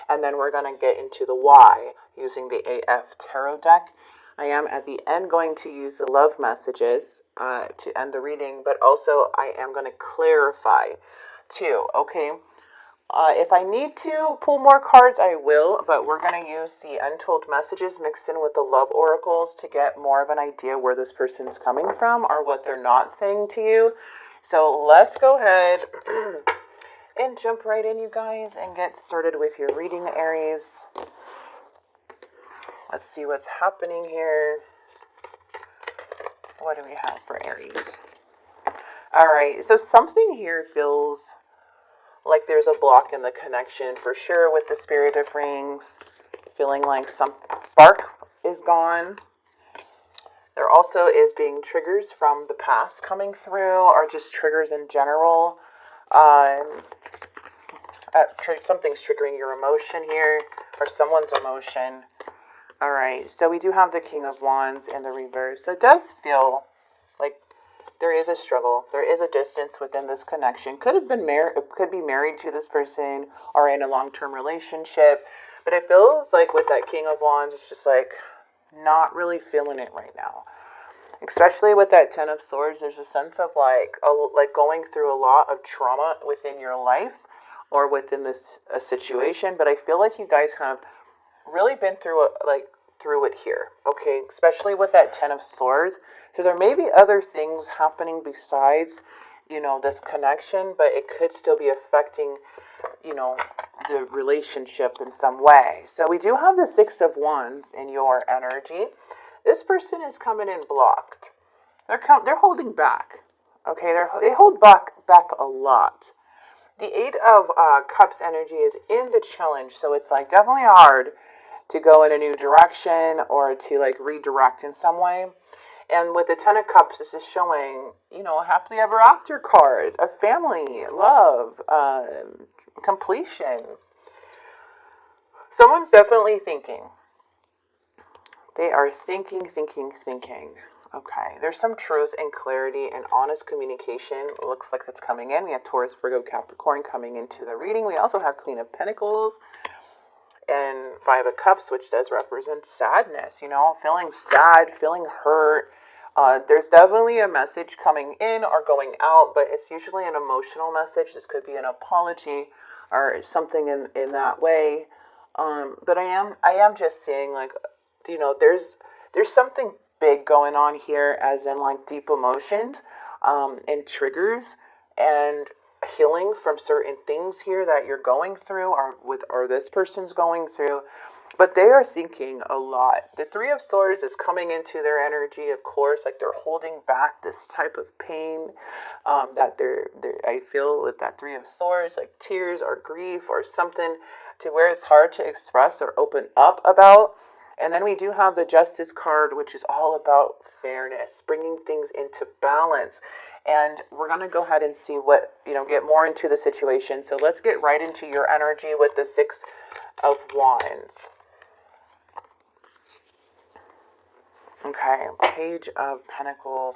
and then we're going to get into the why using the AF Tarot deck. I am at the end going to use the love messages to end the reading, but also I am going to clarify too, okay? If I need to pull more cards, I will, but we're going to use the untold messages mixed in with the love oracles to get more of an idea where this person's coming from or what they're not saying to you. So let's go ahead and jump right in, you guys, and get started with your reading, Aries. Let's see what's happening here. What do we have for Aries? All right, so something here feels like there's a block in the connection for sure with the Spirit of Rings. Feeling like some spark is gone. There also is being triggers from the past coming through, or just triggers in general. Something's triggering your emotion here, or someone's emotion. All right, so we do have the King of Wands in the reverse. So it does feel like there is a struggle. There is a distance within this connection. Could have been could be married to this person or in a long-term relationship. But it feels like with that King of Wands, it's just like not really feeling it right now. Especially with that Ten of Swords, there's a sense of like going through a lot of trauma within your life or within this situation. But I feel like you guys have really been through it here, okay? Especially with that Ten of Swords. So there may be other things happening besides, this connection, but it could still be affecting, the relationship in some way. So we do have the Six of Wands in your energy. This person is coming in blocked. They're holding back, okay? They hold back a lot. The Eight of Cups energy is in the challenge, so it's like definitely hard to go in a new direction or to like redirect in some way. And with the Ten of Cups, this is showing, a happily ever after card, a family, love, completion. Someone's definitely thinking. They are thinking. Okay, there's some truth and clarity and honest communication. It looks like that's coming in. We have Taurus, Virgo, Capricorn coming into the reading. We also have Queen of Pentacles and Five of Cups, which does represent sadness, feeling sad, feeling hurt. There's definitely a message coming in or going out, but it's usually an emotional message. This could be an apology or something in that way. But I am just seeing like, there's something big going on here, as in like deep emotions, and triggers and healing from certain things here that you're going through or this person's going through. But they are thinking a lot. The Three of Swords is coming into their energy, of course, like they're holding back this type of pain that I feel with that Three of Swords, like tears or grief or something to where it's hard to express or open up about. And then we do have the Justice card, which is all about fairness, bringing things into balance. And we're going to go ahead and see what, get more into the situation. So let's get right into your energy with the Six of Wands. Okay, Page of Pentacles.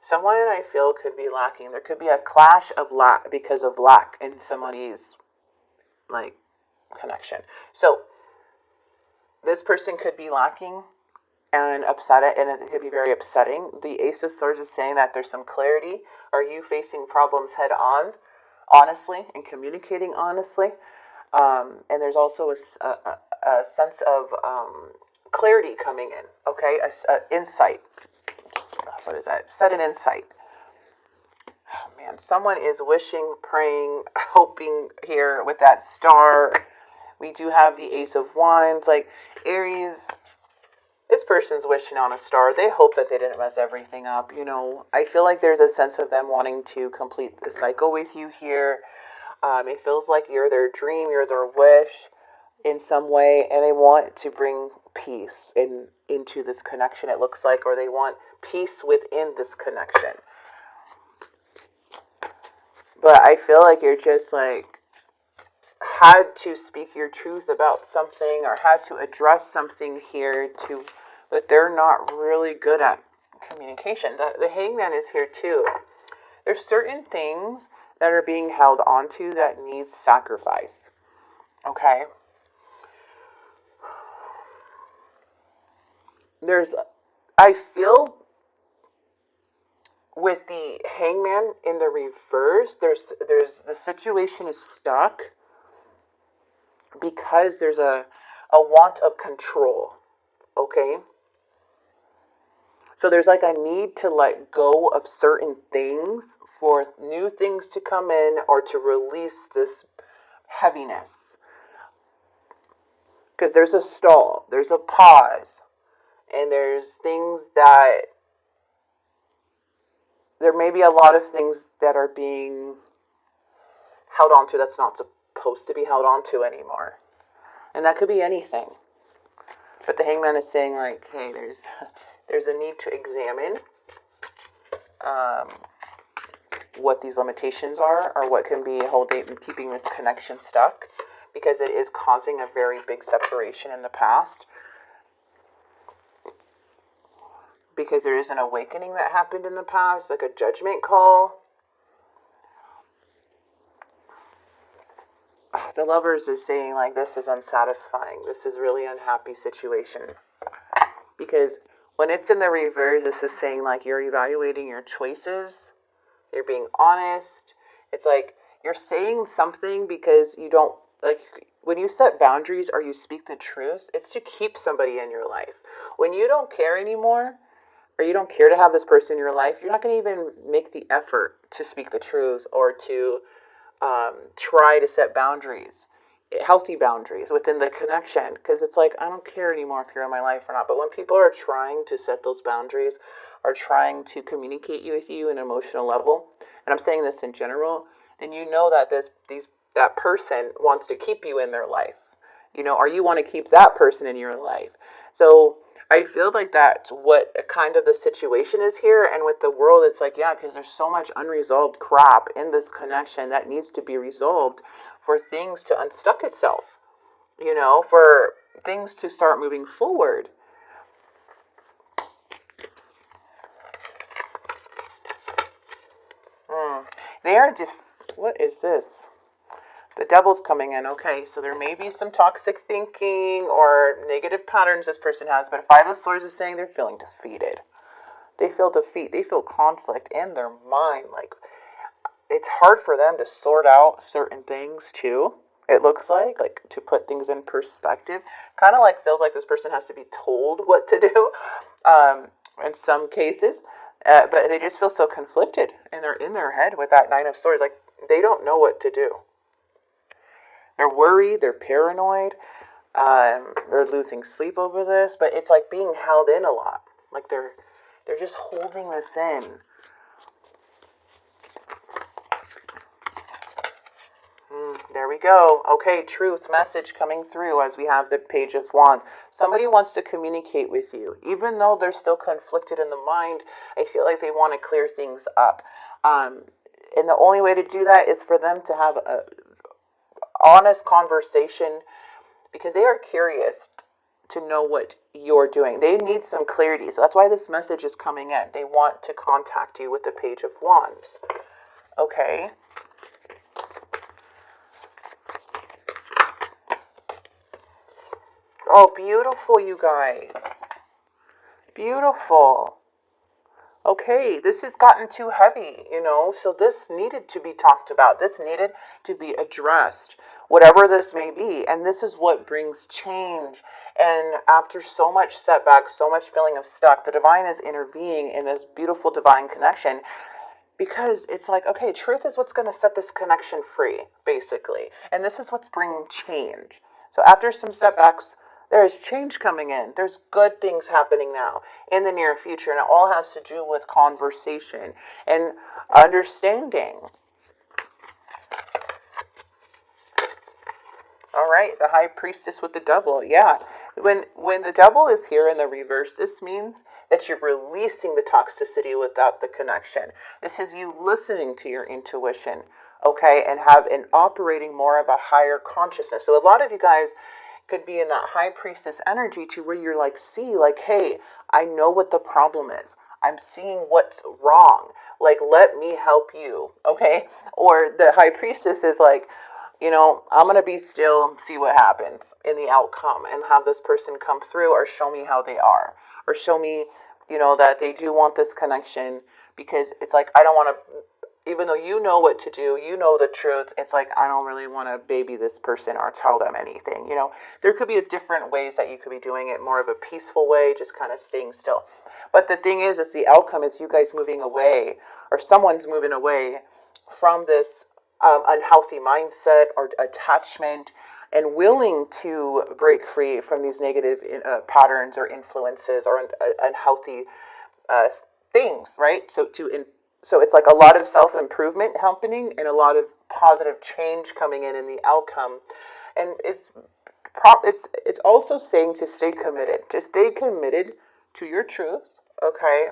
Someone I feel could be lacking. There could be a clash of lack because of lack in somebody's connection. So this person could be lacking and upset it, and it could be very upsetting. The Ace of Swords is saying that there's some clarity. Are you facing problems head on, honestly, and communicating honestly? And there's also a sense of clarity coming in, okay? Insight. What is that? Sudden insight. Oh, man. Someone is wishing, praying, hoping here with that star. We do have the Ace of Wands. Like, Aries, this person's wishing on a star. They hope that they didn't mess everything up, I feel like there's a sense of them wanting to complete the cycle with you here. It feels like you're their dream, you're their wish in some way, and they want to bring peace into this connection, it looks like, or they want peace within this connection. But I feel like you're just had to speak your truth about something or had to address something here but they're not really good at communication. The Hangman is here too. There's certain things that are being held onto that needs sacrifice. Okay. I feel with the hangman in the reverse, the situation is stuck because there's a want of control. Okay? So there's like a need to let go of certain things for new things to come in or to release this heaviness. Because there's a stall, there's a pause, and there's things that there may be a lot of things that are being held on to that's not supposed to be held on to anymore. And that could be anything. But the hangman is saying like, hey, there's a need to examine what these limitations are, or what can be holding and keeping this connection stuck, because it is causing a very big separation in the past. Because there is an awakening that happened in the past, like a judgment call. The Lovers is saying like, this is unsatisfying. This is really unhappy situation. Because when it's in the reverse, this is saying like you're evaluating your choices. You're being honest. It's like you're saying something because you don't, like, when you set boundaries or you speak the truth, it's to keep somebody in your life. When you don't care anymore, or you don't care to have this person in your life, you're not going to even make the effort to speak the truth or to try to set boundaries, healthy boundaries within the connection. Because it's like, I don't care anymore if you're in my life or not. But when people are trying to set those boundaries, are trying to communicate with you in an emotional level, and I'm saying this in general, then you know that that person wants to keep you in their life, or you want to keep that person in your life. So I feel like that's what kind of the situation is here. And with the world, it's like, yeah, because there's so much unresolved crap in this connection that needs to be resolved for things to unstuck itself, for things to start moving forward. What is this? The devil's coming in. Okay, so there may be some toxic thinking or negative patterns this person has, but Five of Swords is saying they're feeling defeated. They feel defeat. They feel conflict in their mind. Like, it's hard for them to sort out certain things too. It looks like to put things in perspective. Kind of like feels like this person has to be told what to do in some cases. But they just feel so conflicted, and they're in their head with that Nine of Swords. Like, they don't know what to do. They're worried, they're paranoid, they're losing sleep over this, but it's like being held in a lot. Like they're just holding this in. There we go. Okay, truth message coming through as we have the Page of Wands. Somebody wants to communicate with you. Even though they're still conflicted in the mind, I feel like they want to clear things up. And the only way to do that is for them to have a honest conversation, because they are curious to know what you're doing. They need some clarity. So that's why this message is coming in. They want to contact you with the Page of Wands. Okay. Oh, beautiful, you guys. Beautiful. Okay, this has gotten too heavy, so this needed to be talked about. This needed to be addressed, whatever this may be. And this is what brings change. And after so much setback, so much feeling of stuck, the divine is intervening in this beautiful divine connection, because it's like, okay, truth is what's going to set this connection free, basically. And this is what's bringing change. So after some setbacks, there is change coming in. There's good things happening now in the near future. And it all has to do with conversation and understanding. All right, the High Priestess with the Devil. Yeah, when the Devil is here in the reverse, this means that you're releasing the toxicity without the connection. This is you listening to your intuition, okay, and operating more of a higher consciousness. So a lot of you guys could be in that High Priestess energy to where you're like, hey, I know what the problem is. I'm seeing what's wrong. Like, let me help you, okay? Or the High Priestess is like, I'm going to be still, see what happens in the outcome, and have this person come through or show me how they are, or show me, that they do want this connection, because it's like, I don't want to, even though you know what to do, you know the truth, it's like, I don't really want to baby this person or tell them anything. There could be different ways that you could be doing it, more of a peaceful way, just kind of staying still. But the thing is the outcome is you guys moving away, or someone's moving away from this unhealthy mindset or attachment, and willing to break free from these negative patterns or influences or unhealthy things, right? So it's like a lot of self-improvement happening and a lot of positive change coming in the outcome. And it's also saying to stay committed. To stay committed to your truth, okay?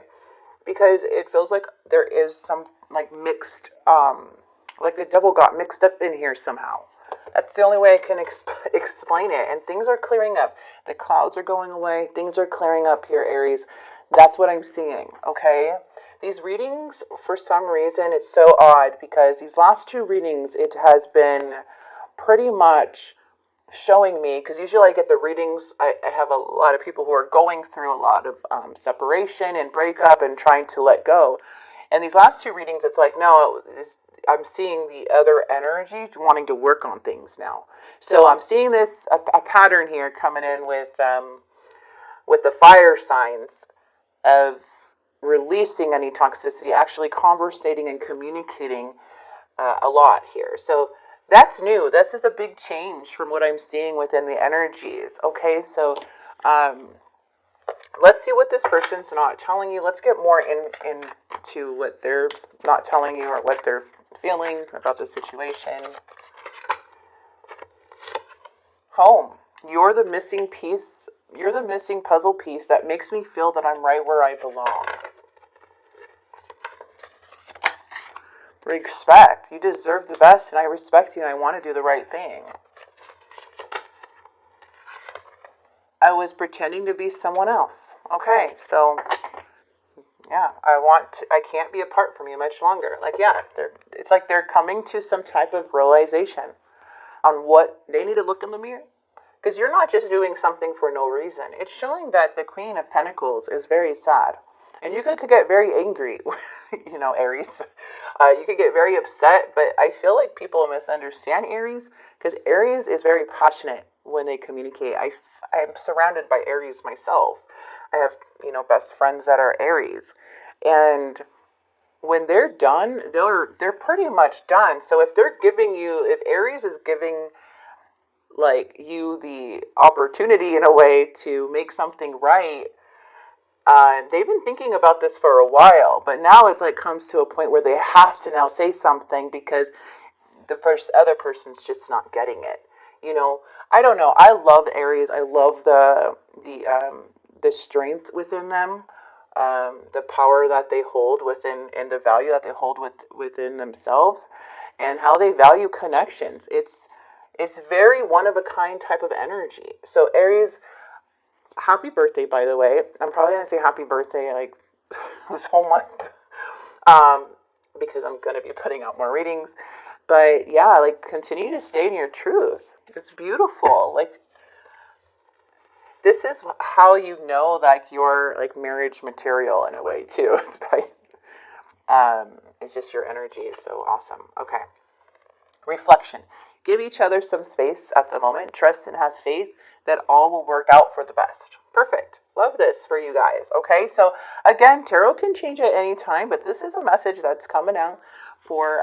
Because it feels like there is some like mixed, like the devil got mixed up in here somehow. That's the only way I can explain it. And things are clearing up. The clouds are going away. Things are clearing up here, Aries. That's what I'm seeing, okay? These readings, for some reason, it's so odd, because these last two readings, it has been pretty much showing me, because usually I get the readings, I have a lot of people who are going through a lot of separation and breakup and trying to let go. And these last two readings, it's like, no, I'm seeing the other energy wanting to work on things now. So I'm seeing this, a pattern here coming in with the fire signs of releasing any toxicity, actually conversating and communicating a lot here. So that's new. This is a big change from what I'm seeing within the energies. Okay, so let's see what this person's not telling you. Let's get more into what they're not telling you, or what they're feeling about the situation. Home. You're the missing piece. You're the missing puzzle piece that makes me feel that I'm right where I belong. Respect. You deserve the best, and I respect you, and I want to do the right thing. I was pretending to be someone else. Okay, so yeah, I can't be apart from you much longer. Like, yeah, it's like they're coming to some type of realization on what they need to look in the mirror. Because you're not just doing something for no reason. It's showing that the Queen of Pentacles is very sad. And you could get very angry, Aries. You could get very upset, but I feel like people misunderstand Aries, because Aries is very passionate when they communicate. I'm surrounded by Aries myself. I have, best friends that are Aries. And when they're done, they're pretty much done. So if if Aries is giving like you the opportunity in a way to make something right, they've been thinking about this for a while, but now it's like comes to a point where they have to now say something, because the other person's just not getting it. I don't know. I love Aries. I love the strength within them, the power that they hold within, and the value that they hold within themselves, and how they value connections. It's very one of a kind type of energy. So Aries, happy birthday, by the way. I'm probably going to say happy birthday like this whole month, because I'm going to be putting out more readings. But yeah, like, continue to stay in your truth. It's beautiful. Like, this is how you know that you're like marriage material in a way too. It's just your energy is so awesome. Okay. Reflection. Give each other some space at the moment. Trust and have faith that all will work out for the best. Perfect. Love this for you guys. Okay, so again, tarot can change at any time, but this is a message that's coming out for